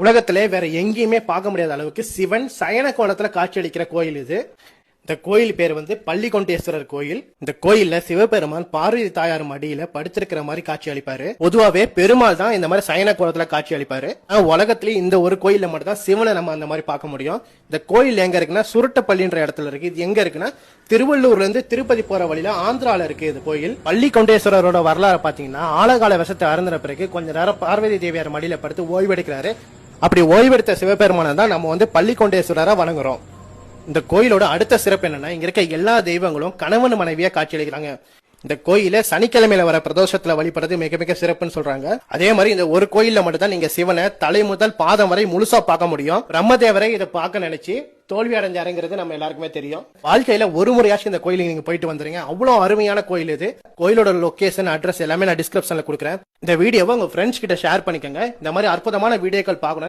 உலகத்திலே வேற எங்கேயுமே பார்க்க முடியாத அளவுக்கு சிவன் சயன கோலத்துல காட்சியளிக்கிற கோயில் இது. இந்த கோயில் பேர் பள்ளிகொண்டேஸ்வரர் கோயில். இந்த கோயில்ல சிவபெருமான் பார்வதி தாயார் மடியில படுத்திருக்கிற மாதிரி காட்சி அளிப்பாரு. பொதுவாவே பெருமாள் தான் இந்த மாதிரி சயன கோலத்துல காட்சி அளிப்பாரு. உலகத்திலேயே இந்த ஒரு கோயில்ல மட்டும் தான் சிவனை நம்ம அந்த மாதிரி பார்க்க முடியும். இந்த கோயில் எங்க இருக்குன்னா சுருட்டப்பள்ளின்ற இடத்துல இருக்கு. இது எங்க இருக்குன்னா திருவள்ளூர்ல இருந்து திருப்பதி போற வழியில ஆந்திரால இருக்கு. இது கோயில் பள்ளிகொண்டேஸ்வரரோட வரலாறு பாத்தீங்கன்னா ஆழகால விஷத்தை அருந்தின பிறகு கொஞ்ச நேரம் பார்வதி தேவியார் மடியில படுத்து ஓய்வெடுக்கிறாரு. அப்படி ஓய்வெடுத்த சிவபெருமானை தான் நம்ம பள்ளிகொண்டேஸ்வரரா வணங்குறோம். இந்த கோயிலோட அடுத்த சிறப்பு என்னன்னா, இங்க இருக்க எல்லா தெய்வங்களும் கணவன் மனைவியா காட்சியளிக்கிறாங்க. இந்த கோயில சனிக்கிழமையில வர பிரதோஷத்துல வழிபடுறது மிக மிக சிறப்புன்னு சொல்றாங்க. அதே மாதிரி இந்த ஒரு கோயில்ல மட்டும் தான் நீங்க சிவனை தலை முதல் பாதம் வரை முழுசா பார்க்க முடியும். பிரம்மதேவரை இதை பார்க்க நினைச்சு தோல்வி அடைஞ்சாருங்கிறது நம்ம எல்லாருக்குமே தெரியும். வாழ்க்கையில ஒரு முறையாச்சும் இந்த கோயிலுக்கு நீங்க போயிட்டு வந்துருங்க. அவ்வளவு அருமையான கோயில் இது. கோயிலோட லொகேஷன், அட்ரஸ் எல்லாமே நான் டிஸ்கிரிப்ஷன்ல கொடுக்குறேன். இந்த வீடியோவை உங்க ஃப்ரெண்ட்ஸ் கிட்ட ஷேர் பண்ணிக்கோங்க. இந்த மாதிரி அற்புதமான வீடியோக்கள் பார்க்கணும்.